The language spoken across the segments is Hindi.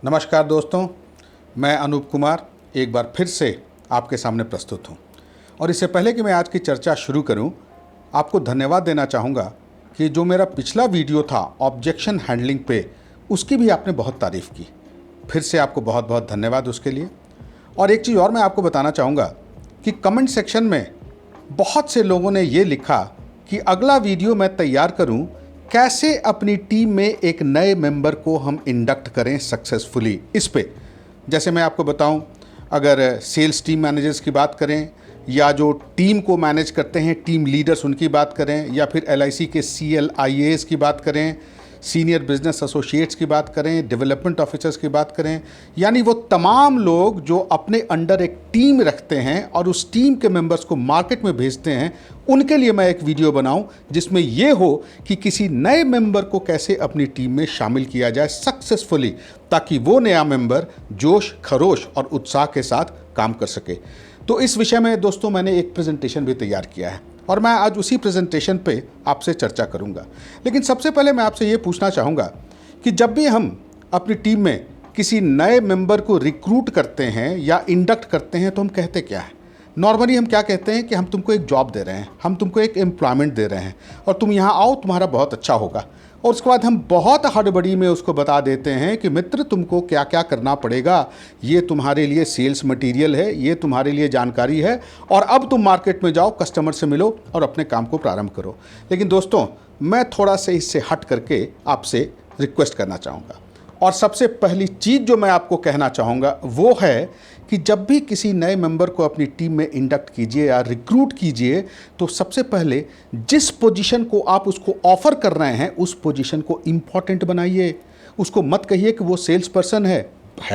नमस्कार दोस्तों, मैं अनूप कुमार एक बार फिर से आपके सामने प्रस्तुत हूँ। और इससे पहले कि मैं आज की चर्चा शुरू करूँ, आपको धन्यवाद देना चाहूँगा कि जो मेरा पिछला वीडियो था ऑब्जेक्शन हैंडलिंग पे, उसकी भी आपने बहुत तारीफ़ की। फिर से आपको बहुत बहुत धन्यवाद उसके लिए। और एक चीज़ और मैं आपको बताना चाहूँगा कि कमेंट सेक्शन में बहुत से लोगों ने ये लिखा कि अगला वीडियो मैं तैयार करूँ, कैसे अपनी टीम में एक नए मेंबर को हम इंडक्ट करें सक्सेसफुली। इस पे जैसे मैं आपको बताऊं, अगर सेल्स टीम मैनेजर्स की बात करें या जो टीम को मैनेज करते हैं टीम लीडर्स उनकी बात करें, या फिर LIC के CLIAs की बात करें, सीनियर बिजनेस एसोसिएट्स की बात करें, डेवलपमेंट ऑफिसर्स की बात करें, यानी वो तमाम लोग जो अपने अंडर एक टीम रखते हैं और उस टीम के मेंबर्स को मार्केट में भेजते हैं, उनके लिए मैं एक वीडियो बनाऊं जिसमें ये हो कि किसी नए मेंबर को कैसे अपनी टीम में शामिल किया जाए सक्सेसफुली, ताकि वो नया मेंबर जोश खरोश और उत्साह के साथ काम कर सके। तो इस विषय में दोस्तों मैंने एक प्रेजेंटेशन भी तैयार किया है और मैं आज उसी प्रेजेंटेशन पे आपसे चर्चा करूंगा। लेकिन सबसे पहले मैं आपसे ये पूछना चाहूँगा कि जब भी हम अपनी टीम में किसी नए मेंबर को रिक्रूट करते हैं या इंडक्ट करते हैं तो हम कहते क्या है? नॉर्मली हम क्या कहते हैं कि हम तुमको एक जॉब दे रहे हैं, हम तुमको एक एम्प्लॉयमेंट दे रहे हैं और तुम यहाँ आओ, तुम्हारा बहुत अच्छा होगा। और उसके बाद हम बहुत हड़बड़ी में उसको बता देते हैं कि मित्र तुमको क्या क्या करना पड़ेगा, ये तुम्हारे लिए सेल्स मटेरियल है, ये तुम्हारे लिए जानकारी है, और अब तुम मार्केट में जाओ, कस्टमर से मिलो और अपने काम को प्रारंभ करो। लेकिन दोस्तों, मैं थोड़ा सा इससे हट करके आपसे रिक्वेस्ट करना चाहूँगा। और सबसे पहली चीज़ जो मैं आपको कहना चाहूँगा वो है कि जब भी किसी नए मेंबर को अपनी टीम में इंडक्ट कीजिए या रिक्रूट कीजिए, तो सबसे पहले जिस पोजीशन को आप उसको ऑफर कर रहे हैं उस पोजीशन को इम्पॉर्टेंट बनाइए। उसको मत कहिए कि वो सेल्स पर्सन है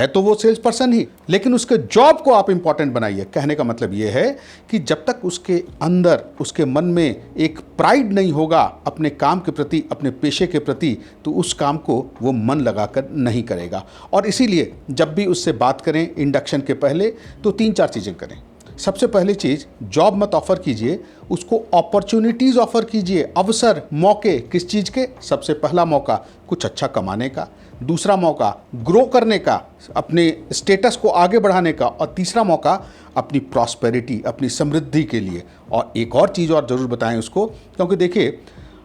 तो वो सेल्स पर्सन ही, लेकिन उसके जॉब को आप इंपॉर्टेंट बनाइए। कहने का मतलब ये है कि जब तक उसके अंदर, उसके मन में एक प्राइड नहीं होगा अपने काम के प्रति, अपने पेशे के प्रति, तो उस काम को वो मन लगाकर नहीं करेगा। और इसीलिए जब भी उससे बात करें इंडक्शन के पहले तो 3-4 चीज़ें करें। सबसे पहली चीज़, जॉब मत ऑफर कीजिए, उसको अपॉर्चुनिटीज़ ऑफर कीजिए, अवसर, मौके। किस चीज़ के? सबसे पहला मौका कुछ अच्छा कमाने का, दूसरा मौका ग्रो करने का, अपने स्टेटस को आगे बढ़ाने का, और तीसरा मौका अपनी प्रॉस्पेरिटी, अपनी समृद्धि के लिए। और एक और चीज़ और ज़रूर बताएं उसको, क्योंकि देखिए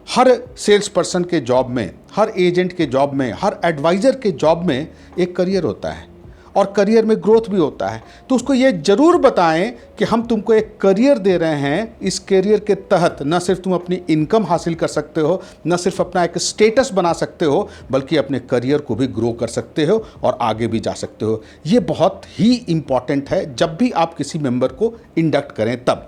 हर सेल्स पर्सन के जॉब में, हर एजेंट के जॉब में, हर एडवाइज़र के जॉब में एक करियर होता है और करियर में ग्रोथ भी होता है। तो उसको ये जरूर बताएं कि हम तुमको एक करियर दे रहे हैं, इस करियर के तहत न सिर्फ तुम अपनी इनकम हासिल कर सकते हो, न सिर्फ अपना एक स्टेटस बना सकते हो, बल्कि अपने करियर को भी ग्रो कर सकते हो और आगे भी जा सकते हो। ये बहुत ही इंपॉर्टेंट है जब भी आप किसी मेंबर को इंडक्ट करें तब।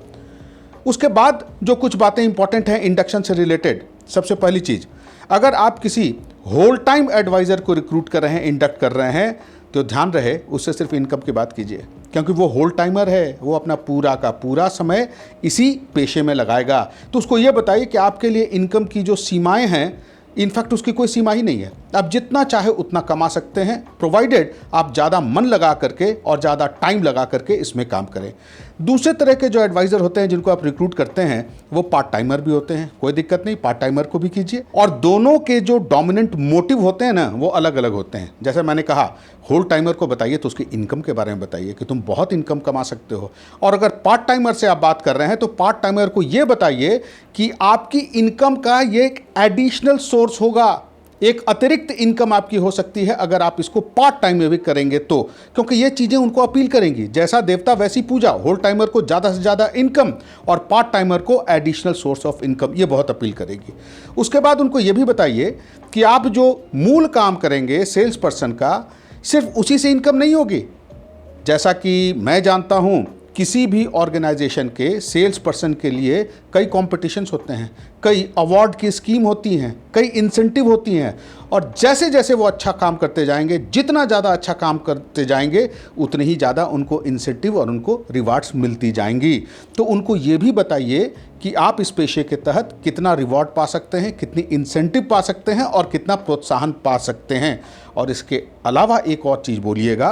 उसके बाद जो कुछ बातें इंपॉर्टेंट हैं इंडक्शन से रिलेटेड, सबसे पहली चीज़, अगर आप किसी होल टाइम एडवाइज़र को रिक्रूट कर रहे हैं, इंडक्ट कर रहे हैं, तो ध्यान रहे उससे सिर्फ इनकम की बात कीजिए, क्योंकि वो होल टाइमर है, वो अपना पूरा का पूरा समय इसी पेशे में लगाएगा। तो उसको ये बताइए कि आपके लिए इनकम की जो सीमाएं हैं, इनफैक्ट उसकी कोई सीमा ही नहीं है, आप जितना चाहे उतना कमा सकते हैं, प्रोवाइडेड आप ज़्यादा मन लगा करके और ज़्यादा टाइम लगा करके इसमें काम करें। दूसरे तरह के जो एडवाइज़र होते हैं जिनको आप रिक्रूट करते हैं, वो पार्ट टाइमर भी होते हैं, कोई दिक्कत नहीं, पार्ट टाइमर को भी कीजिए। और दोनों के जो डोमिनेंट मोटिव होते हैं ना, वो अलग अलग होते हैं। जैसे मैंने कहा, होल टाइमर को बताइए तो उसकी इनकम के बारे में बताइए कि तुम बहुत इनकम कमा सकते हो। और अगर पार्ट टाइमर से आप बात कर रहे हैं तो पार्ट टाइमर को ये बताइए कि आपकी इनकम का ये एक एडिशनल सोर्स होगा, एक अतिरिक्त इनकम आपकी हो सकती है अगर आप इसको पार्ट टाइम में भी करेंगे तो, क्योंकि ये चीज़ें उनको अपील करेंगी। जैसा देवता वैसी पूजा, होल टाइमर को ज़्यादा से ज़्यादा इनकम और पार्ट टाइमर को एडिशनल सोर्स ऑफ इनकम, ये बहुत अपील करेगी। उसके बाद उनको ये भी बताइए कि आप जो मूल काम करेंगे सेल्स पर्सन का, सिर्फ उसी से इनकम नहीं होगी। जैसा कि मैं जानता हूँ, किसी भी ऑर्गेनाइजेशन के सेल्स पर्सन के लिए कई कॉम्पिटिशन्स होते हैं, कई अवार्ड की स्कीम होती हैं, कई इंसेंटिव होती हैं, और जैसे जैसे वो अच्छा काम करते जाएंगे, जितना ज़्यादा अच्छा काम करते जाएंगे, उतने ही ज़्यादा उनको इंसेंटिव और उनको रिवार्ड्स मिलती जाएंगी। तो उनको ये भी बताइए कि आप इस पेशे के तहत कितना रिवॉर्ड पा सकते हैं, कितनी इंसेंटिव पा सकते हैं और कितना प्रोत्साहन पा सकते हैं। और इसके अलावा एक और चीज़ बोलिएगा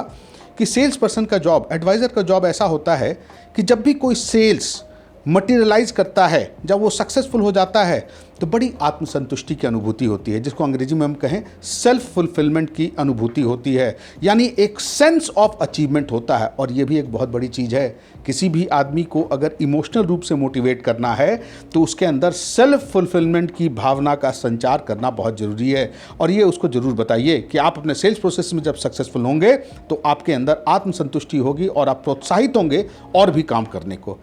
कि सेल्स पर्सन का जॉब, एडवाइज़र का जॉब ऐसा होता है कि जब भी कोई सेल्स मटेरियलाइज करता है, जब वो सक्सेसफुल हो जाता है, तो बड़ी आत्मसंतुष्टि की अनुभूति होती है, जिसको अंग्रेजी में हम कहें सेल्फ फुलफिलमेंट की अनुभूति होती है, यानी एक सेंस ऑफ अचीवमेंट होता है। और ये भी एक बहुत बड़ी चीज़ है, किसी भी आदमी को अगर इमोशनल रूप से मोटिवेट करना है तो उसके अंदर सेल्फ फुलफिलमेंट की भावना का संचार करना बहुत ज़रूरी है। और ये उसको ज़रूर बताइए कि आप अपने सेल्स प्रोसेस में जब सक्सेसफुल होंगे तो आपके अंदर आत्मसंतुष्टि होगी और आप प्रोत्साहित होंगे और भी काम करने को।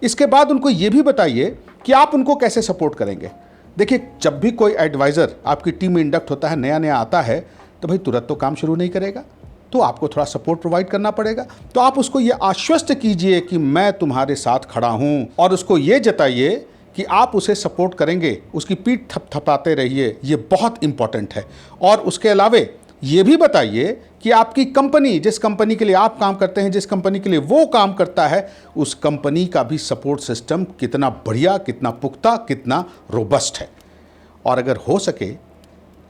इसके बाद उनको ये भी बताइए कि आप उनको कैसे सपोर्ट करेंगे। देखिए, जब भी कोई एडवाइज़र आपकी टीम में इंडक्ट होता है, नया नया आता है, तो भाई तुरंत तो काम शुरू नहीं करेगा, तो आपको थोड़ा सपोर्ट प्रोवाइड करना पड़ेगा। तो आप उसको ये आश्वस्त कीजिए कि मैं तुम्हारे साथ खड़ा हूँ, और उसको ये जताइए कि आप उसे सपोर्ट करेंगे, उसकी पीठ थपथपाते रहिए, ये बहुत इंपॉर्टेंट है। और उसके अलावे ये भी बताइए कि आपकी कंपनी, जिस कंपनी के लिए आप काम करते हैं, जिस कंपनी के लिए वो काम करता है, उस कंपनी का भी सपोर्ट सिस्टम कितना बढ़िया, कितना पुख्ता, कितना रोबस्ट है। और अगर हो सके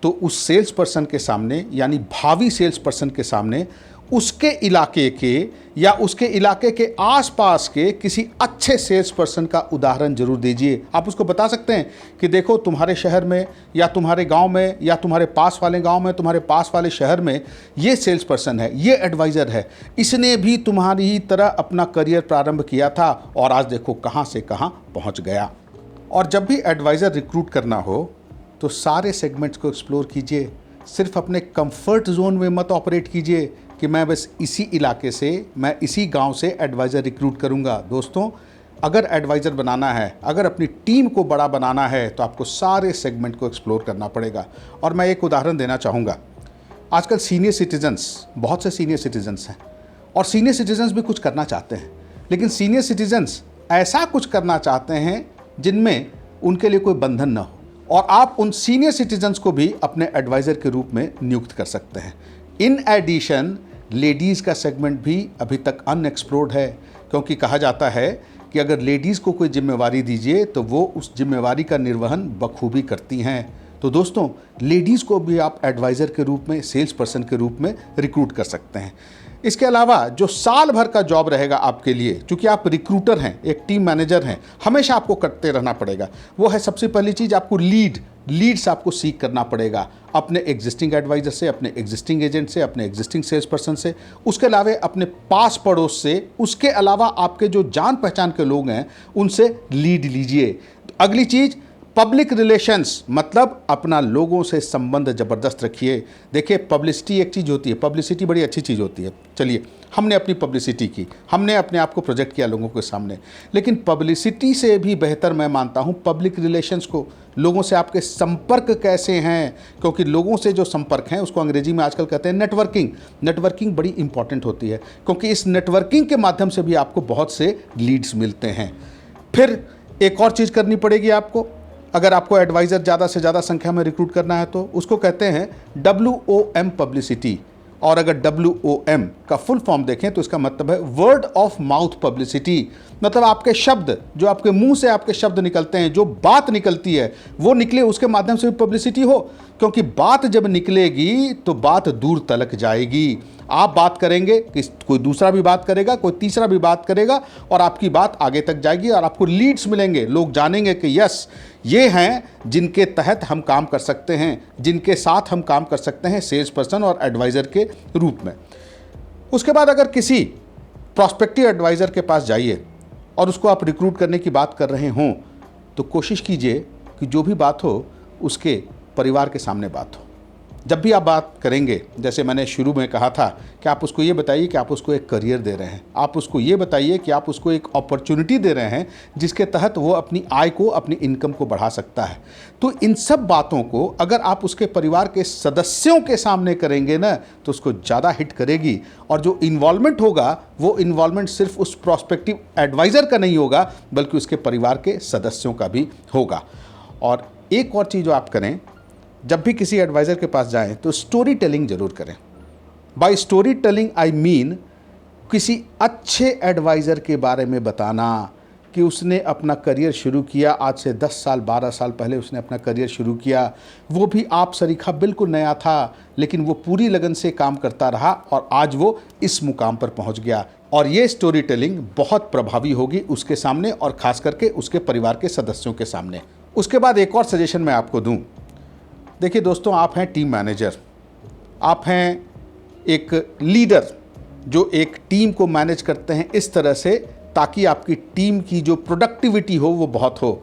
तो उस सेल्स पर्सन के सामने, यानी भावी सेल्स पर्सन के सामने, उसके इलाके के या उसके इलाके के आसपास के किसी अच्छे सेल्स पर्सन का उदाहरण जरूर दीजिए। आप उसको बता सकते हैं कि देखो, तुम्हारे शहर में या तुम्हारे गांव में या तुम्हारे पास वाले गांव में, तुम्हारे पास वाले शहर में ये सेल्स पर्सन है, ये एडवाइज़र है, इसने भी तुम्हारी ही तरह अपना करियर प्रारंभ किया था और आज देखो कहाँ से कहाँ पहुँच गया। और जब भी एडवाइज़र रिक्रूट करना हो तो सारे सेगमेंट्स को एक्सप्लोर कीजिए। सिर्फ अपने कंफर्ट जोन में मत ऑपरेट कीजिए कि मैं बस इसी इलाके से, मैं इसी गांव से एडवाइज़र रिक्रूट करूंगा। दोस्तों, अगर एडवाइज़र बनाना है, अगर अपनी टीम को बड़ा बनाना है, तो आपको सारे सेगमेंट को एक्सप्लोर करना पड़ेगा। और मैं एक उदाहरण देना चाहूँगा। आजकल सीनियर सिटीजन्स, बहुत से सीनियर सिटीजन्स हैं, और सीनियर सिटीजन्स भी कुछ करना चाहते हैं, लेकिन सीनियर सिटीजन्स ऐसा कुछ करना चाहते हैं जिनमें उनके लिए कोई बंधन न हो, और आप उन सीनियर सिटीजन्स को भी अपने एडवाइज़र के रूप में नियुक्त कर सकते हैं। इन एडिशन, लेडीज़ का सेगमेंट भी अभी तक अनएक्सप्लोर्ड है, क्योंकि कहा जाता है कि अगर लेडीज़ को कोई जिम्मेवारी दीजिए तो वो उस जिम्मेवारी का निर्वहन बखूबी करती हैं। तो दोस्तों, लेडीज़ को भी आप एडवाइज़र के रूप में, सेल्स पर्सन के रूप में रिक्रूट कर सकते हैं। इसके अलावा जो साल भर का जॉब रहेगा आपके लिए, क्योंकि आप रिक्रूटर हैं, एक टीम मैनेजर हैं, हमेशा आपको करते रहना पड़ेगा, वो है सबसे पहली चीज़, आपको लीड्स आपको सीख करना पड़ेगा अपने एग्जिस्टिंग एडवाइज़र से, अपने एग्जिस्टिंग एजेंट से, अपने एग्जिस्टिंग सेल्स पर्सन से, उसके अलावा अपने पास पड़ोस से, उसके अलावा आपके जो जान पहचान के लोग हैं उनसे लीड लीजिए। अगली चीज़, पब्लिक रिलेशंस, मतलब अपना लोगों से संबंध ज़बरदस्त रखिए। देखिए, पब्लिसिटी एक चीज़ होती है, पब्लिसिटी बड़ी अच्छी चीज़ होती है। चलिए, हमने अपनी पब्लिसिटी की, हमने अपने आप को प्रोजेक्ट किया लोगों के सामने, लेकिन पब्लिसिटी से भी बेहतर मैं मानता हूँ पब्लिक रिलेशंस को। लोगों से आपके संपर्क कैसे हैं, क्योंकि लोगों से जो संपर्क हैं उसको अंग्रेजी में आजकल कहते हैं नेटवर्किंग। नेटवर्किंग बड़ी इंपॉर्टेंट होती है, क्योंकि इस नेटवर्किंग के माध्यम से भी आपको बहुत से लीड्स मिलते हैं। फिर एक और चीज़ करनी पड़ेगी आपको, अगर आपको एडवाइज़र ज़्यादा से ज़्यादा संख्या में रिक्रूट करना है तो उसको कहते हैं WOM पब्लिसिटी। और अगर WOM का फुल फॉर्म देखें तो इसका मतलब है वर्ड ऑफ माउथ पब्लिसिटी। मतलब आपके शब्द, जो आपके मुंह से आपके शब्द निकलते हैं, जो बात निकलती है वो निकले, उसके माध्यम से भी पब्लिसिटी हो, क्योंकि बात जब निकलेगी तो बात दूर तलक जाएगी। आप बात करेंगे, कोई दूसरा भी बात करेगा, कोई तीसरा भी बात करेगा, और आपकी बात आगे तक जाएगी और आपको लीड्स मिलेंगे। लोग जानेंगे कि यस, ये हैं जिनके तहत हम काम कर सकते हैं, जिनके साथ हम काम कर सकते हैं सेल्स पर्सन और एडवाइज़र के रूप में। उसके बाद अगर किसी प्रॉस्पेक्टिव एडवाइज़र के पास जाइए और उसको आप रिक्रूट करने की बात कर रहे हों, तो कोशिश कीजिए कि जो भी बात हो उसके परिवार के सामने बात हो। जब भी आप बात करेंगे, जैसे मैंने शुरू में कहा था कि आप उसको ये बताइए कि आप उसको एक करियर दे रहे हैं, आप उसको ये बताइए कि आप उसको एक अपॉर्चुनिटी दे रहे हैं जिसके तहत वो अपनी आय को, अपनी इनकम को बढ़ा सकता है। तो इन सब बातों को अगर आप उसके परिवार के सदस्यों के सामने करेंगे ना, तो उसको ज़्यादा हिट करेगी। और जो इन्वॉल्वमेंट होगा वो इन्वॉल्वमेंट सिर्फ उस प्रॉस्पेक्टिव एडवाइज़र का नहीं होगा, बल्कि उसके परिवार के सदस्यों का भी होगा। और एक और चीज़ जो आप करें, जब भी किसी एडवाइज़र के पास जाएं तो स्टोरी टेलिंग ज़रूर करें। Bye story telling I mean किसी अच्छे एडवाइज़र के बारे में बताना कि उसने अपना करियर शुरू किया, आज से 10 साल 12 साल पहले उसने अपना करियर शुरू किया, वो भी आप सरीखा बिल्कुल नया था, लेकिन वो पूरी लगन से काम करता रहा और आज वो इस मुकाम पर पहुंच गया। और ये स्टोरी टेलिंग बहुत प्रभावी होगी उसके सामने और ख़ास करके उसके परिवार के सदस्यों के सामने। उसके बाद एक और सजेशन मैं आपको दूं। देखिए दोस्तों, आप हैं टीम मैनेजर, आप हैं एक लीडर जो एक टीम को मैनेज करते हैं इस तरह से ताकि आपकी टीम की जो प्रोडक्टिविटी हो वो बहुत हो।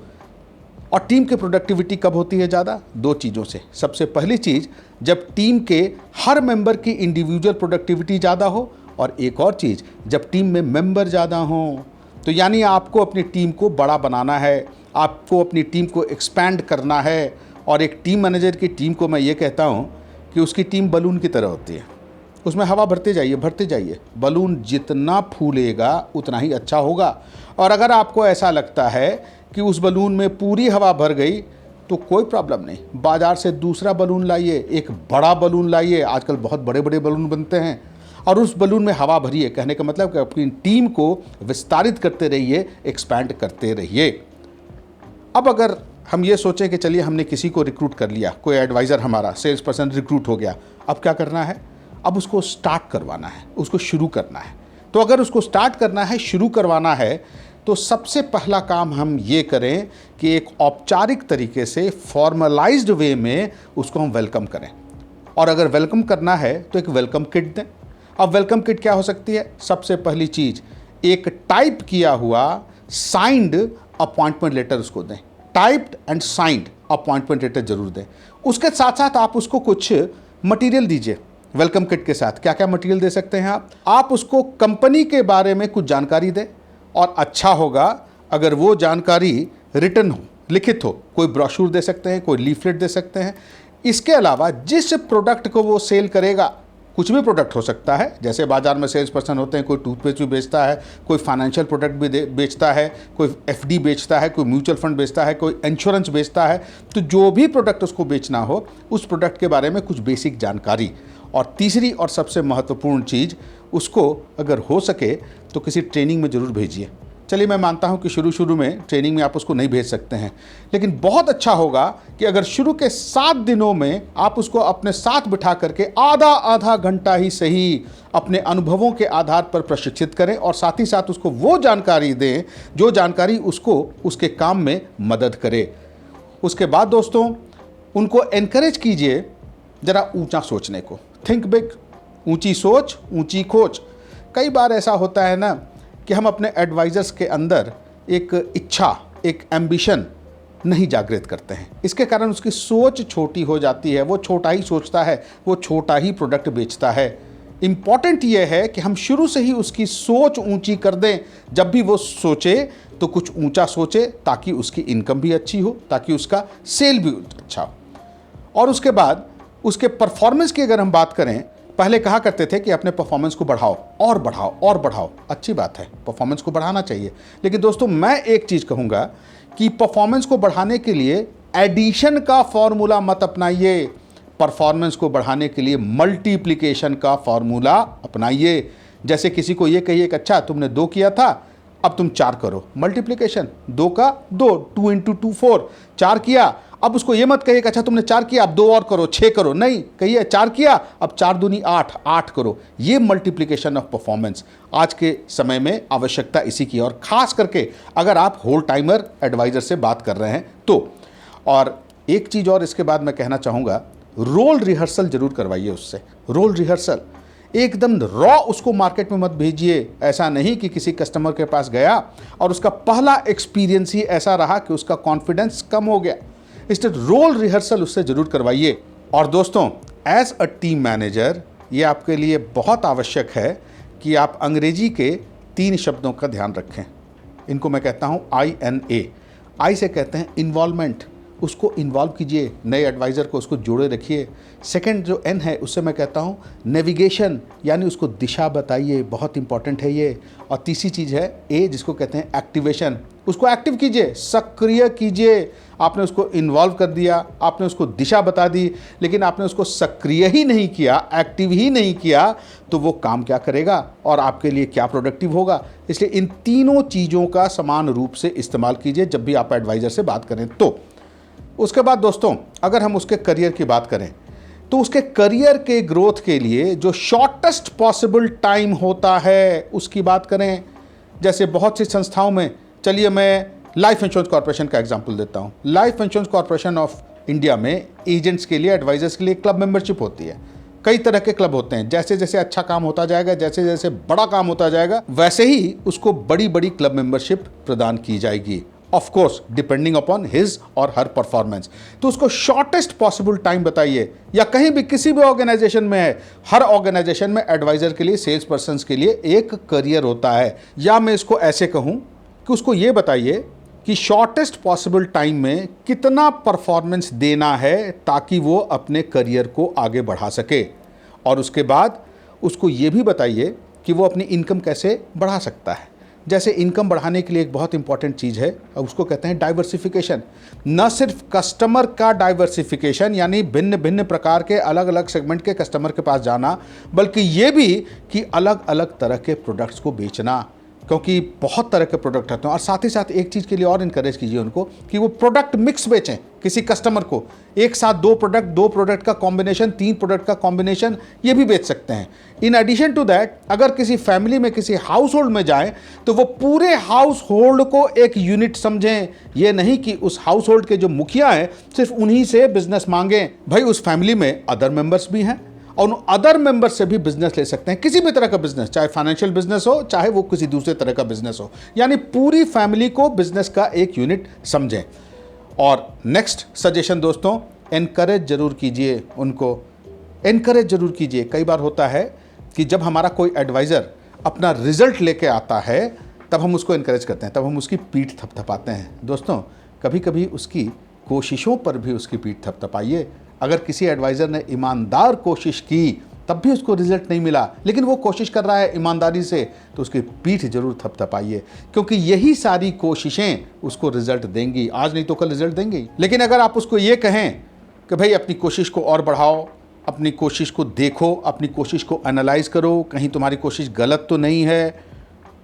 और टीम की प्रोडक्टिविटी कब होती है ज़्यादा? दो चीज़ों से। सबसे पहली चीज़, जब टीम के हर मेंबर की इंडिविजुअल प्रोडक्टिविटी ज़्यादा हो, और एक और चीज़, जब टीम में मेंबर ज़्यादा हों। तो यानी आपको अपनी टीम को बड़ा बनाना है, आपको अपनी टीम को एक्सपैंड करना है। और एक टीम मैनेजर की टीम को मैं ये कहता हूँ कि उसकी टीम बलून की तरह होती है, उसमें हवा भरते जाइए। बलून जितना फूलेगा उतना ही अच्छा होगा। और अगर आपको ऐसा लगता है कि उस बलून में पूरी हवा भर गई तो कोई प्रॉब्लम नहीं, बाज़ार से दूसरा बलून लाइए, एक बड़ा बलून लाइए। आजकल बहुत बड़े बड़े बलून बनते हैं और उस बलून में हवा भरिए। कहने का मतलब कि अपनी टीम को विस्तारित करते रहिए, एक्सपैंड करते रहिए। अब अगर हम ये सोचें कि चलिए हमने किसी को रिक्रूट कर लिया, कोई एडवाइज़र हमारा सेल्स पर्सन रिक्रूट हो गया, अब क्या करना है? अब उसको स्टार्ट करवाना है, उसको शुरू करना है। तो अगर उसको स्टार्ट करना है, शुरू करवाना है, तो सबसे पहला काम हम ये करें कि एक औपचारिक तरीके से फॉर्मलाइज्ड वे में उसको हम वेलकम करें। और अगर वेलकम करना है तो एक वेलकम किट दें। अब वेलकम किट क्या हो सकती है? सबसे पहली चीज़, एक टाइप किया हुआ साइंड अपॉइंटमेंट लेटर उसको दें। Typed and signed appointment letter जरूर दें। उसके साथ साथ आप उसको कुछ मटेरियल दीजिए। वेलकम किट के साथ क्या क्या मटेरियल दे सकते हैं आप उसको कंपनी के बारे में कुछ जानकारी दें। और अच्छा होगा अगर वो जानकारी रिटन हो, लिखित हो। कोई ब्रोशूर दे सकते हैं, कोई लीफलेट दे सकते हैं। इसके अलावा जिस प्रोडक्ट को वो सेल करेगा, कुछ भी प्रोडक्ट हो सकता है, जैसे बाजार में सेल्स पर्सन होते हैं, कोई टूथपेस्ट भी बेचता है, कोई फाइनेंशियल प्रोडक्ट भी बेचता है, कोई एफडी बेचता है, कोई म्यूचुअल फंड बेचता है, कोई इंश्योरेंस बेचता है। तो जो भी प्रोडक्ट उसको बेचना हो, उस प्रोडक्ट के बारे में कुछ बेसिक जानकारी। और तीसरी और सबसे महत्वपूर्ण चीज़, उसको अगर हो सके तो किसी ट्रेनिंग में ज़रूर भेजिए। चलिए, मैं मानता हूं कि शुरू में ट्रेनिंग में आप उसको नहीं भेज सकते हैं, लेकिन बहुत अच्छा होगा कि अगर शुरू के 7 दिनों में आप उसको अपने साथ बिठा करके आधा घंटा ही सही अपने अनुभवों के आधार पर प्रशिक्षित करें और साथ ही साथ उसको वो जानकारी दें जो जानकारी उसको उसके काम में मदद करे। उसके बाद दोस्तों, उनको एनकरेज कीजिए ज़रा ऊंचा सोचने को। थिंक बिग, ऊंची सोच ऊंची खोज। कई बार ऐसा होता है ना कि हम अपने एडवाइज़र्स के अंदर एक इच्छा, एक एम्बिशन नहीं जागृत करते हैं। इसके कारण उसकी सोच छोटी हो जाती है, वो छोटा ही सोचता है, वो छोटा ही प्रोडक्ट बेचता है। इम्पॉर्टेंट ये है कि हम शुरू से ही उसकी सोच ऊंची कर दें। जब भी वो सोचे तो कुछ ऊंचा सोचे, ताकि उसकी इनकम भी अच्छी हो, ताकि उसका सेल भी अच्छा हो। और उसके बाद उसके परफॉर्मेंस की अगर हम बात करें, पहले कहा करते थे कि अपने परफॉर्मेंस को बढ़ाओ और बढ़ाओ और बढ़ाओ। अच्छी बात है, परफॉर्मेंस को बढ़ाना चाहिए, लेकिन दोस्तों मैं एक चीज़ कहूँगा कि परफॉर्मेंस को बढ़ाने के लिए एडिशन का फॉर्मूला मत अपनाइए। परफॉर्मेंस को बढ़ाने के लिए मल्टीप्लिकेशन का फॉर्मूला अपनाइए। जैसे किसी को ये कहिए कि अच्छा तुमने 2 किया था, अब तुम 4 करो। मल्टीप्लिकेशन, 2 का 2, 2 × 2 4, 4 किया। अब उसको ये मत कहिए कि अच्छा तुमने 4 किया, अब 2 और करो, 6 करो। नहीं, कहिए 4 किया, अब 4 दूनी 8, 8 करो। ये मल्टीप्लिकेशन ऑफ परफॉर्मेंस आज के समय में आवश्यकता इसी की, और ख़ास करके अगर आप होल टाइमर एडवाइज़र से बात कर रहे हैं तो। और एक चीज़ और इसके बाद मैं कहना चाहूँगा, रोल रिहर्सल जरूर करवाइए उससे। रोल रिहर्सल एकदम रॉ उसको मार्केट में मत भेजिए। ऐसा नहीं कि किसी कस्टमर के पास गया और उसका पहला एक्सपीरियंस ही ऐसा रहा कि उसका कॉन्फिडेंस कम हो गया। इसलिए रोल रिहर्सल उससे ज़रूर करवाइए। और दोस्तों, एज अ टीम मैनेजर ये आपके लिए बहुत आवश्यक है कि आप अंग्रेजी के 3 शब्दों का ध्यान रखें। इनको मैं कहता हूँ INA। आई से कहते हैं इन्वॉल्वमेंट, उसको इन्वॉल्व कीजिए, नए एडवाइज़र को उसको जोड़े रखिए। सेकंड जो N है, उससे मैं कहता हूँ नेविगेशन, यानी उसको दिशा बताइए, बहुत इंपॉर्टेंट है ये। और तीसरी चीज़ है A, जिसको कहते हैं एक्टिवेशन, उसको एक्टिव कीजिए, सक्रिय कीजिए। आपने उसको इन्वॉल्व कर दिया, आपने उसको दिशा बता दी, लेकिन आपने उसको सक्रिय ही नहीं किया, एक्टिव ही नहीं किया, तो वो काम क्या करेगा और आपके लिए क्या प्रोडक्टिव होगा। इसलिए इन तीनों चीज़ों का समान रूप से इस्तेमाल कीजिए जब भी आप एडवाइज़र से बात करें। तो उसके बाद दोस्तों, अगर हम उसके करियर की बात करें तो उसके करियर के ग्रोथ के लिए जो शॉर्टेस्ट पॉसिबल टाइम होता है उसकी बात करें। जैसे बहुत सी संस्थाओं में, चलिए मैं लाइफ इंश्योरेंस कॉर्पोरेशन का एग्जांपल देता हूं। Life insurance corporation of India में एजेंट्स के लिए, एडवाइजर्स के लिए क्लब मेंबरशिप होती है। कई तरह के क्लब होते हैं। जैसे जैसे अच्छा काम होता जाएगा, जैसे जैसे बड़ा काम होता जाएगा, वैसे ही उसको बड़ी बड़ी क्लब मेंबरशिप प्रदान की जाएगी, of course depending upon his और हर परफॉर्मेंस। तो उसको शॉर्टेस्ट पॉसिबल टाइम बताइए, या कहीं भी किसी भी ऑर्गेनाइजेशन में है, हर ऑर्गेनाइजेशन में एडवाइजर के लिए, सेल्स पर्सन के लिए एक करियर होता है। या मैं इसको ऐसे कहूं कि उसको ये बताइए कि शॉर्टेस्ट पॉसिबल टाइम में कितना परफॉर्मेंस देना है ताकि वो अपने करियर को आगे बढ़ा सके। और उसके बाद उसको ये भी बताइए कि वो अपनी इनकम कैसे बढ़ा सकता है। जैसे इनकम बढ़ाने के लिए एक बहुत इंपॉर्टेंट चीज़ है, उसको कहते हैं डाइवर्सिफिकेशन। न सिर्फ कस्टमर का डाइवर्सिफिकेशन, यानी भिन्न भिन्न प्रकार के अलग अलग सेगमेंट के कस्टमर के पास जाना, बल्कि ये भी कि अलग अलग तरह के प्रोडक्ट्स को बेचना, क्योंकि बहुत तरह के प्रोडक्ट होते हैं। और साथ ही साथ एक चीज़ के लिए और इनकरेज कीजिए उनको कि वो प्रोडक्ट मिक्स बेचें। किसी कस्टमर को एक साथ दो प्रोडक्ट का कॉम्बिनेशन, 3 प्रोडक्ट का कॉम्बिनेशन, ये भी बेच सकते हैं। इन एडिशन टू दैट, अगर किसी फैमिली में, किसी हाउस होल्ड में जाएं तो वो पूरे हाउस होल्ड को एक यूनिट समझें। ये नहीं कि उस हाउस होल्ड के जो मुखिया हैं सिर्फ उन्हीं से बिजनेस मांगें। भाई उस फैमिली में अदर मेंबर्स भी हैं और उन अदर मेंबर्स से भी बिजनेस ले सकते हैं, किसी भी तरह का बिजनेस, चाहे फाइनेंशियल बिजनेस हो, चाहे वो किसी दूसरे तरह का बिजनेस हो। यानी पूरी फैमिली को बिजनेस का एक यूनिट समझें। और नेक्स्ट सजेशन दोस्तों, एनकरेज जरूर कीजिए उनको, एनकरेज जरूर कीजिए। कई बार होता है कि जब हमारा कोई एडवाइज़र अपना रिजल्ट लेके आता है तब हम उसको एनकरेज करते हैं, तब हम उसकी पीठ थपथपाते हैं। दोस्तों, कभी कभी उसकी कोशिशों पर भी उसकी पीठ थपथपाइए। अगर किसी एडवाइज़र ने ईमानदार कोशिश की तब भी उसको रिजल्ट नहीं मिला, लेकिन वो कोशिश कर रहा है ईमानदारी से, तो उसकी पीठ जरूर थपथपाइए, क्योंकि यही सारी कोशिशें उसको रिजल्ट देंगी। आज नहीं तो कल रिजल्ट देंगी। लेकिन अगर आप उसको ये कहें कि भाई अपनी कोशिश को और बढ़ाओ, अपनी कोशिश को देखो, अपनी कोशिश को एनालाइज करो, कहीं तुम्हारी कोशिश गलत तो नहीं है,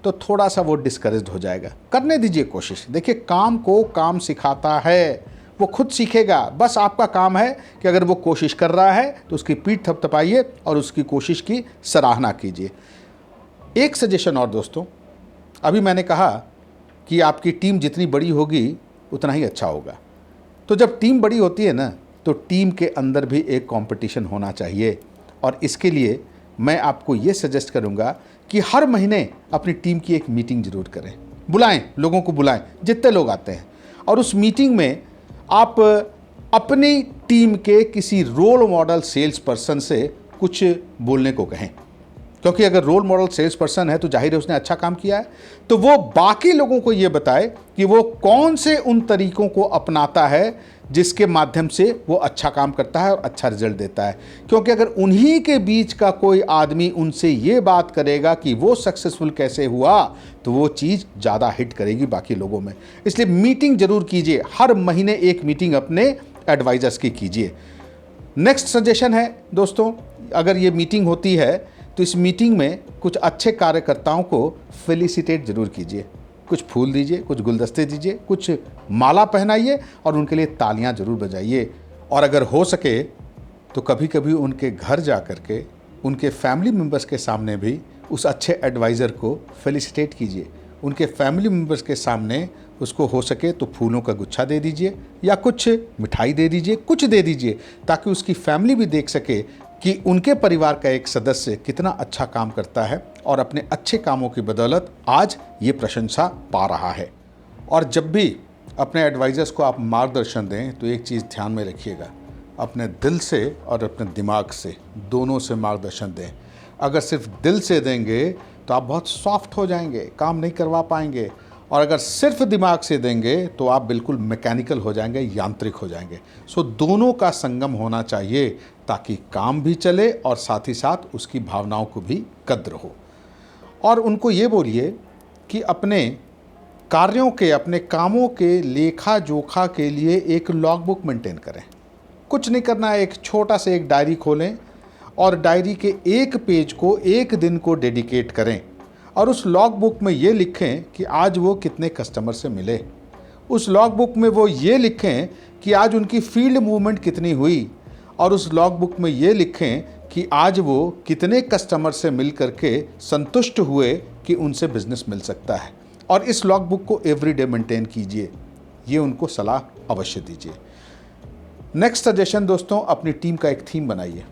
तो थोड़ा सा वो डिस्करेज्ड हो जाएगा। करने दीजिए कोशिश। देखिए, काम को काम सिखाता है, वो खुद सीखेगा। बस आपका काम है कि अगर वो कोशिश कर रहा है तो उसकी पीठ थपथपाइए और उसकी कोशिश की सराहना कीजिए। एक सजेशन और दोस्तों, अभी मैंने कहा कि आपकी टीम जितनी बड़ी होगी उतना ही अच्छा होगा। तो जब टीम बड़ी होती है ना, तो टीम के अंदर भी एक कंपटीशन होना चाहिए। और इसके लिए मैं आपको ये सजेस्ट करूँगा कि हर महीने अपनी टीम की एक मीटिंग ज़रूर करें। बुलाएं, लोगों को बुलाएं, जितने लोग आते हैं, और उस मीटिंग में आप अपनी टीम के किसी रोल मॉडल सेल्स पर्सन से कुछ बोलने को कहें। क्योंकि अगर रोल मॉडल सेल्स पर्सन है तो जाहिर है उसने अच्छा काम किया है, तो वो बाकी लोगों को ये बताए कि वो कौन से उन तरीकों को अपनाता है जिसके माध्यम से वो अच्छा काम करता है और अच्छा रिजल्ट देता है। क्योंकि अगर उन्हीं के बीच का कोई आदमी उनसे ये बात करेगा कि वो सक्सेसफुल कैसे हुआ, तो वो चीज़ ज़्यादा हिट करेगी बाकी लोगों में। इसलिए मीटिंग जरूर कीजिए, हर महीने एक मीटिंग अपने एडवाइजर्स की कीजिए। नेक्स्ट सजेशन है दोस्तों, अगर ये मीटिंग होती है तो इस मीटिंग में कुछ अच्छे कार्यकर्ताओं को फेलिसिटेट जरूर कीजिए। कुछ फूल दीजिए, कुछ गुलदस्ते दीजिए, कुछ माला पहनाइए और उनके लिए तालियां जरूर बजाइए। और अगर हो सके तो कभी कभी उनके घर जा कर के उनके फैमिली मेम्बर्स के सामने भी उस अच्छे एडवाइज़र को फेलिसिटेट कीजिए। उनके फैमिली मेम्बर्स के सामने उसको हो सके तो फूलों का गुच्छा दे दीजिए या कुछ मिठाई दे दीजिए, कुछ दे दीजिए, ताकि उसकी फैमिली भी देख सके कि उनके परिवार का एक सदस्य कितना अच्छा काम करता है और अपने अच्छे कामों की बदौलत आज ये प्रशंसा पा रहा है। और जब भी अपने एडवाइज़र्स को आप मार्गदर्शन दें तो एक चीज़ ध्यान में रखिएगा, अपने दिल से और अपने दिमाग से, दोनों से मार्गदर्शन दें। अगर सिर्फ दिल से देंगे तो आप बहुत सॉफ्ट हो जाएंगे, काम नहीं करवा पाएंगे। और अगर सिर्फ दिमाग से देंगे तो आप बिल्कुल मैकेनिकल हो जाएंगे, यांत्रिक हो जाएंगे। सो दोनों का संगम होना चाहिए ताकि काम भी चले और साथ ही साथ उसकी भावनाओं को भी कद्र हो। और उनको ये बोलिए कि अपने कार्यों के, अपने कामों के लेखा जोखा के लिए एक लॉग बुक मेंटेन करें। कुछ नहीं करना है, एक छोटा सा एक डायरी खोलें और डायरी के एक पेज को, एक दिन को डेडिकेट करें और उस लॉग बुक में ये लिखें कि आज वो कितने कस्टमर से मिले। उस लॉग बुक में वो ये लिखें कि आज उनकी फील्ड मूवमेंट कितनी हुई और उस लॉग बुक में ये लिखें कि आज वो कितने कस्टमर से मिल करके संतुष्ट हुए कि उनसे बिजनेस मिल सकता है। और इस लॉग बुक को एवरीडे मेंटेन कीजिए, ये उनको सलाह अवश्य दीजिए। नेक्स्ट सजेशन दोस्तों, अपनी टीम का एक थीम बनाइए।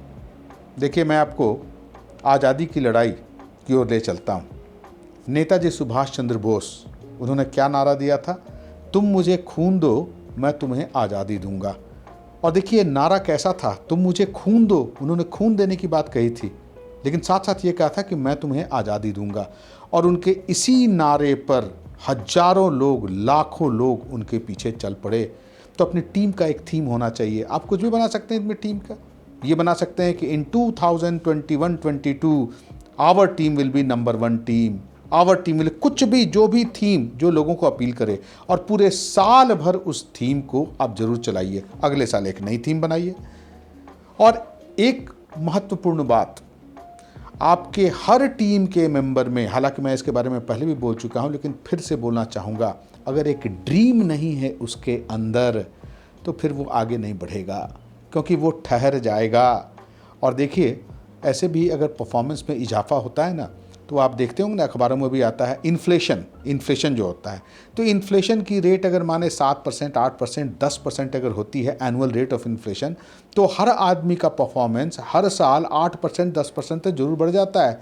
देखिए, मैं आपको आज़ादी की लड़ाई की ओर ले चलता हूँ। नेताजी सुभाष चंद्र बोस, उन्होंने क्या नारा दिया था? तुम मुझे खून दो, मैं तुम्हें आज़ादी दूंगा। और देखिए नारा कैसा था, तुम मुझे खून दो। उन्होंने खून देने की बात कही थी, लेकिन साथ साथ ये कहा था कि मैं तुम्हें आज़ादी दूंगा। और उनके इसी नारे पर हजारों लोग, लाखों लोग उनके पीछे चल पड़े। तो अपनी टीम का एक थीम होना चाहिए। आप कुछ भी बना सकते हैं इसमें टीम का। ये बना सकते हैं कि in 2021-22 our team will be number 1 team, our team will, कुछ भी, जो भी थीम जो लोगों को अपील करे। और पूरे साल भर उस थीम को आप जरूर चलाइए। अगले साल एक नई थीम बनाइए। और एक महत्वपूर्ण बात, आपके हर टीम के मेंबर में, हालांकि मैं इसके बारे में पहले भी बोल चुका हूं लेकिन फिर से बोलना चाहूँगा, अगर एक ड्रीम नहीं है उसके अंदर तो फिर वो आगे नहीं बढ़ेगा, क्योंकि वो ठहर जाएगा। और देखिए, ऐसे भी अगर परफॉर्मेंस में इजाफा होता है ना, तो आप देखते होंगे ना, अखबारों में भी आता है इन्फ्लेशन जो होता है। तो इन्फ्लेशन की रेट अगर माने 7%, 8%, 10% अगर होती है एनुअल रेट ऑफ इन्फ्लेशन, तो हर आदमी का परफॉर्मेंस हर साल 8%, 10% तक जरूर बढ़ जाता है।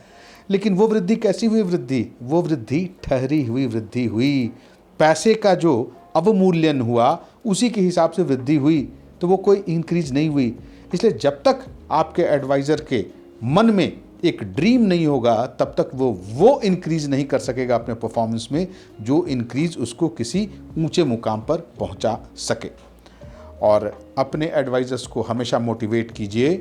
लेकिन वो वृद्धि कैसी हुई वृद्धि? वो वृद्धि ठहरी हुई वृद्धि हुई। पैसे का जो अवमूल्यन हुआ उसी के हिसाब से वृद्धि हुई, तो वो कोई इंक्रीज नहीं हुई। इसलिए जब तक आपके एडवाइज़र के मन में एक ड्रीम नहीं होगा, तब तक वो इंक्रीज नहीं कर सकेगा अपने परफॉर्मेंस में, जो इंक्रीज उसको किसी ऊंचे मुकाम पर पहुंचा सके। और अपने एडवाइजर्स को हमेशा मोटिवेट कीजिए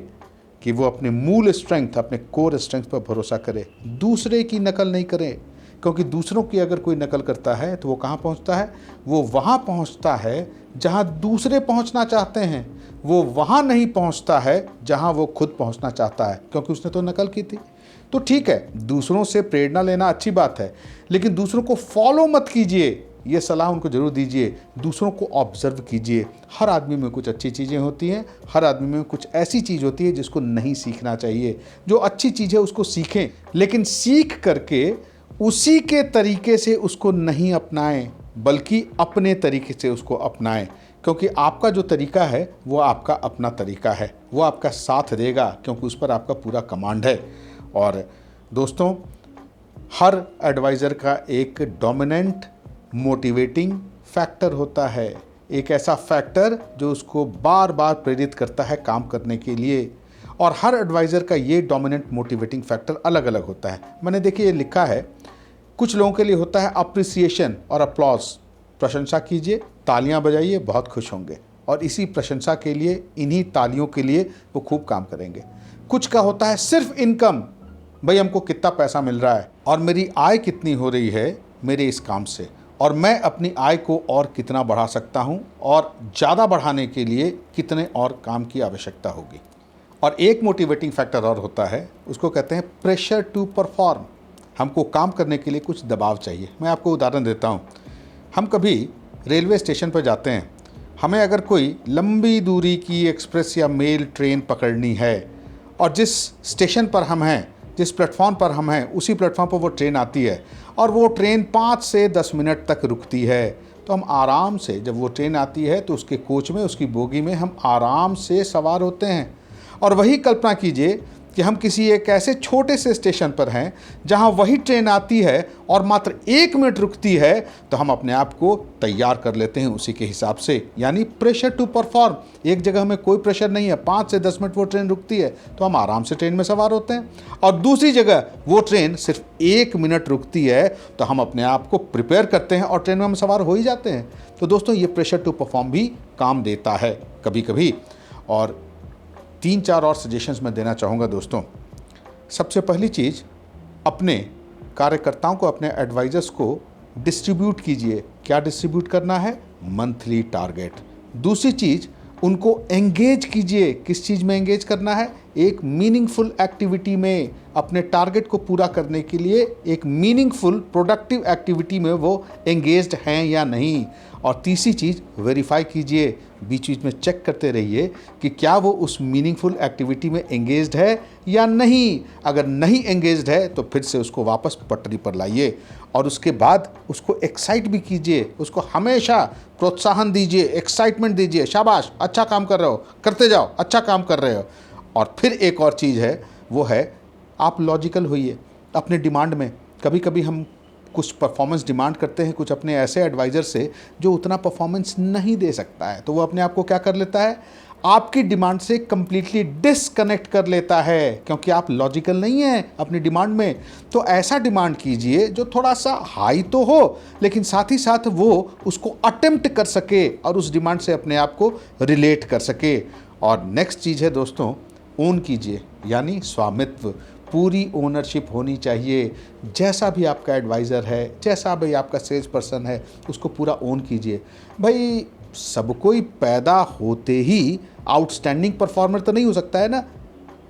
कि वो अपने मूल स्ट्रेंथ, अपने कोर स्ट्रेंथ पर भरोसा करे, दूसरे की नकल नहीं करें। क्योंकि दूसरों की अगर कोई नकल करता है तो वो कहाँ पहुँचता है? वो वहाँ पहुँचता है जहाँ दूसरे पहुँचना चाहते हैं। वो वहाँ नहीं पहुँचता है जहाँ वो खुद पहुँचना चाहता है, क्योंकि उसने तो नकल की थी। तो ठीक है, दूसरों से प्रेरणा लेना अच्छी बात है, लेकिन दूसरों को फॉलो मत कीजिए, ये सलाह उनको जरूर दीजिए। दूसरों को ऑब्जर्व कीजिए। हर आदमी में कुछ अच्छी चीज़ें होती हैं, हर आदमी में कुछ ऐसी चीज़ होती है जिसको नहीं सीखना चाहिए। जो अच्छी चीज़ है उसको सीखें, लेकिन सीख करके उसी के तरीके से उसको नहीं अपनाएं, बल्कि अपने तरीके से उसको अपनाएं। क्योंकि आपका जो तरीका है वो आपका अपना तरीका है, वो आपका साथ देगा, क्योंकि उस पर आपका पूरा कमांड है। और दोस्तों, हर एडवाइज़र का एक डोमिनेंट मोटिवेटिंग फैक्टर होता है, एक ऐसा फैक्टर जो उसको बार बार प्रेरित करता है काम करने के लिए। और हर एडवाइज़र का ये डोमिनेंट मोटिवेटिंग फैक्टर अलग अलग होता है। मैंने देखिए ये लिखा है, कुछ लोगों के लिए होता है अप्रिसिएशन और अप्लॉज, प्रशंसा कीजिए, तालियां बजाइए, बहुत खुश होंगे और इसी प्रशंसा के लिए, इन्हीं तालियों के लिए वो खूब काम करेंगे। कुछ का होता है सिर्फ इनकम, भाई हमको कितना पैसा मिल रहा है और मेरी आय कितनी हो रही है मेरे इस काम से, और मैं अपनी आय को और कितना बढ़ा सकता हूँ, और ज़्यादा बढ़ाने के लिए कितने और काम की आवश्यकता होगी। और एक मोटिवेटिंग फैक्टर और होता है, उसको कहते हैं प्रेशर टू परफॉर्म। हमको काम करने के लिए कुछ दबाव चाहिए। मैं आपको उदाहरण देता हूँ। हम कभी रेलवे स्टेशन पर जाते हैं, हमें अगर कोई लंबी दूरी की एक्सप्रेस या मेल ट्रेन पकड़नी है, और जिस स्टेशन पर हम हैं, जिस प्लेटफॉर्म पर हम हैं, उसी प्लेटफॉर्म पर वो ट्रेन आती है और वो ट्रेन 5 से 10 मिनट तक रुकती है, तो हम आराम से, जब वो ट्रेन आती है तो उसके कोच में, उसकी बोगी में हम आराम से सवार होते हैं। और वही कल्पना कीजिए कि हम किसी एक ऐसे छोटे से स्टेशन पर हैं जहां वही ट्रेन आती है और मात्र 1 मिनट रुकती है, तो हम अपने आप को तैयार कर लेते हैं उसी के हिसाब से, यानी प्रेशर टू परफॉर्म। एक जगह हमें कोई प्रेशर नहीं है, 5 से 10 मिनट वो ट्रेन रुकती है तो हम आराम से ट्रेन में सवार होते हैं, और दूसरी जगह वो ट्रेन सिर्फ 1 मिनट रुकती है तो हम अपने आप को प्रिपेयर करते हैं और ट्रेन में हम सवार हो ही जाते हैं। तो दोस्तों, ये प्रेशर टू परफॉर्म भी काम देता है कभी कभी। और 3-4 और सजेशंस मैं देना चाहूँगा दोस्तों। सबसे पहली चीज़, अपने कार्यकर्ताओं को, अपने एडवाइजर्स को डिस्ट्रीब्यूट कीजिए। क्या डिस्ट्रीब्यूट करना है? Monthly target. दूसरी चीज़, उनको एंगेज कीजिए। किस चीज़ में एंगेज करना है? एक मीनिंगफुल एक्टिविटी में, अपने टारगेट को पूरा करने के लिए एक मीनिंगफुल प्रोडक्टिव एक्टिविटी में वो एंगेज्ड हैं या नहीं। और तीसरी चीज़, वेरीफाई कीजिए, बीच बीच में चेक करते रहिए कि क्या वो उस मीनिंगफुल एक्टिविटी में एंगेज्ड है या नहीं। अगर नहीं एंगेज्ड है तो फिर से उसको वापस पटरी पर लाइए और उसके बाद उसको एक्साइट भी कीजिए, उसको हमेशा प्रोत्साहन दीजिए, एक्साइटमेंट दीजिए, शाबाश, अच्छा काम कर रहे हो, करते जाओ, अच्छा काम कर रहे हो। और फिर एक और चीज़ है, वो है आप लॉजिकल होइए अपने डिमांड में। कभी कभी हम कुछ परफॉर्मेंस डिमांड करते हैं कुछ अपने ऐसे एडवाइज़र से जो उतना परफॉर्मेंस नहीं दे सकता है, तो वो अपने आप को क्या कर लेता है? आपकी डिमांड से कंप्लीटली डिसकनेक्ट कर लेता है, क्योंकि आप लॉजिकल नहीं हैं अपनी डिमांड में। तो ऐसा डिमांड कीजिए जो थोड़ा सा हाई तो हो, लेकिन साथ ही साथ वो उसको अटेम्प्ट कर सके और उस डिमांड से अपने आप को रिलेट कर सके। और नेक्स्ट चीज़ है दोस्तों, ओन कीजिए, यानी स्वामित्व। पूरी ओनरशिप होनी चाहिए। जैसा भी आपका एडवाइज़र है, जैसा भी आपका सेल्स पर्सन है, उसको पूरा ओन कीजिए। भाई, सब कोई पैदा होते ही आउटस्टैंडिंग परफॉर्मर तो नहीं हो सकता है ना।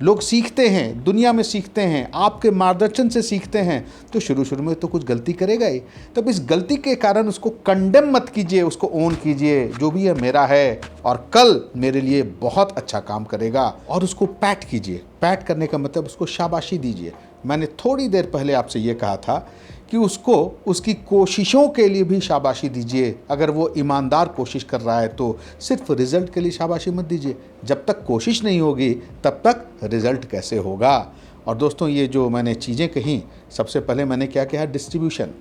लोग सीखते हैं, दुनिया में सीखते हैं, आपके मार्गदर्शन से सीखते हैं, तो शुरू शुरू में तो कुछ गलती करेगा ही। तब इस गलती के कारण उसको कंडेम मत कीजिए, उसको ओन कीजिए, जो भी है मेरा है और कल मेरे लिए बहुत अच्छा काम करेगा। और उसको पैट कीजिए। पैट करने का मतलब उसको शाबाशी दीजिए। मैंने थोड़ी देर पहले आपसे ये कहा था कि उसको उसकी कोशिशों के लिए भी शाबाशी दीजिए। अगर वो ईमानदार कोशिश कर रहा है तो सिर्फ रिजल्ट के लिए शाबाशी मत दीजिए। जब तक कोशिश नहीं होगी तब तक रिजल्ट कैसे होगा। और दोस्तों, ये जो मैंने चीज़ें कहीं, सबसे पहले मैंने क्या कहा? Distribution,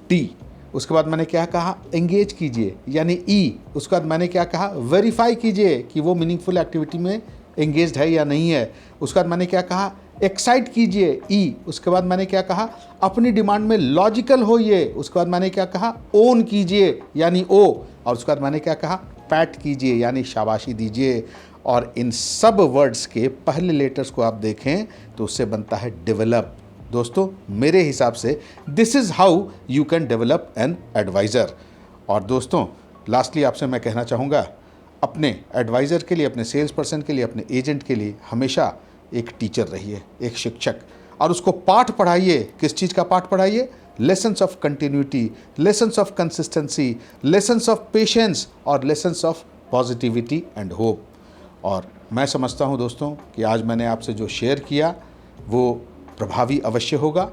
T. उसके बाद मैंने क्या कहा? एंगेज कीजिए, यानी ई। उसके बाद मैंने क्या कहा? वेरीफाई कीजिए कि वो मीनिंगफुल एक्टिविटी में एंगेज्ड है या नहीं है। उसके बाद मैंने क्या कहा? एक्साइट कीजिए, ई। उसके बाद मैंने क्या कहा? अपनी डिमांड में लॉजिकल होइए। उसके बाद मैंने क्या कहा? ओन कीजिए, यानी ओ। और उसके बाद मैंने क्या कहा? पैट कीजिए, यानी शाबाशी दीजिए। और इन सब वर्ड्स के पहले लेटर्स को आप देखें तो उससे बनता है डेवलप। दोस्तों, मेरे हिसाब से this is how you can develop an advisor. और दोस्तों, लास्टली आपसे मैं कहना चाहूँगा, अपने एडवाइज़र के लिए, अपने सेल्स पर्सन के लिए, अपने एजेंट के लिए हमेशा एक टीचर रहिए, एक शिक्षक, और उसको पाठ पढ़ाइए। किस चीज़ का पाठ पढ़ाइए? Lessons of continuity, lessons of consistency, lessons of patience और lessons of positivity and hope. और मैं समझता हूँ दोस्तों कि आज मैंने आपसे जो शेयर किया वो प्रभावी अवश्य होगा।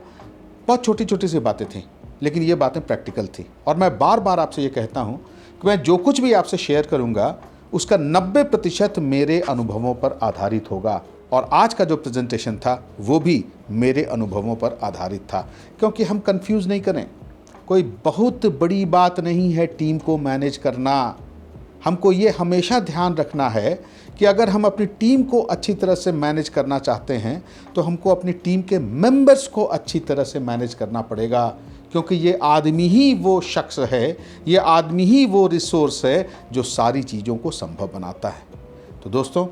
बहुत छोटी छोटी सी बातें थीं, लेकिन ये बातें प्रैक्टिकल थी। और मैं बार बार आपसे ये कहता हूँ कि मैं जो कुछ भी आपसे शेयर करूँगा उसका 90% मेरे अनुभवों पर आधारित होगा। और आज का जो प्रेजेंटेशन था वो भी मेरे अनुभवों पर आधारित था, क्योंकि हम कंफ्यूज नहीं करें। कोई बहुत बड़ी बात नहीं है टीम को मैनेज करना। हमको ये हमेशा ध्यान रखना है कि अगर हम अपनी टीम को अच्छी तरह से मैनेज करना चाहते हैं तो हमको अपनी टीम के मेंबर्स को अच्छी तरह से मैनेज करना पड़ेगा, क्योंकि ये आदमी ही वो शख्स है, ये आदमी ही वो रिसोर्स है जो सारी चीज़ों को संभव बनाता है। तो दोस्तों,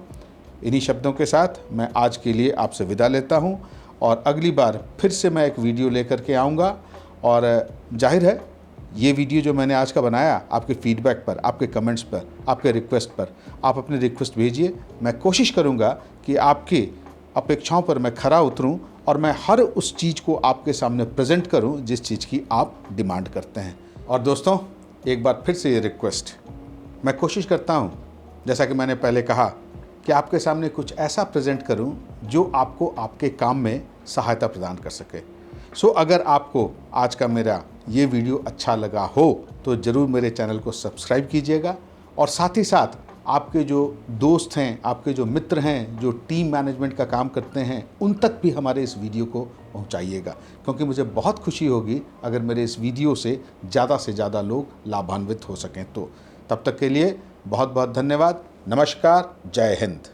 इन्हीं शब्दों के साथ मैं आज के लिए आपसे विदा लेता हूं और अगली बार फिर से मैं एक वीडियो लेकर के आऊँगा। और जाहिर है ये वीडियो जो मैंने आज का बनाया, आपके फीडबैक पर, आपके कमेंट्स पर, आपके रिक्वेस्ट पर, आप अपने रिक्वेस्ट भेजिए। मैं कोशिश करूँगा कि आपकी अपेक्षाओं पर मैं खरा उतरूँ और मैं हर उस चीज़ को आपके सामने प्रेजेंट करूँ जिस चीज़ की आप डिमांड करते हैं। और दोस्तों, एक बार फिर से ये रिक्वेस्ट, मैं कोशिश करता हूँ, जैसा कि मैंने पहले कहा, कि आपके सामने कुछ ऐसा प्रेजेंट करूं जो आपको आपके काम में सहायता प्रदान कर सके। सो अगर आपको आज का मेरा ये वीडियो अच्छा लगा हो तो ज़रूर मेरे चैनल को सब्सक्राइब कीजिएगा। और साथ ही साथ आपके जो दोस्त हैं, आपके जो मित्र हैं, जो टीम मैनेजमेंट का काम करते हैं, उन तक भी हमारे इस वीडियो को पहुंचाइएगा, क्योंकि मुझे बहुत खुशी होगी अगर मेरे इस वीडियो से ज़्यादा लोग लाभान्वित हो सकें। तो तब तक के लिए बहुत बहुत धन्यवाद। नमस्कार, जय हिंद।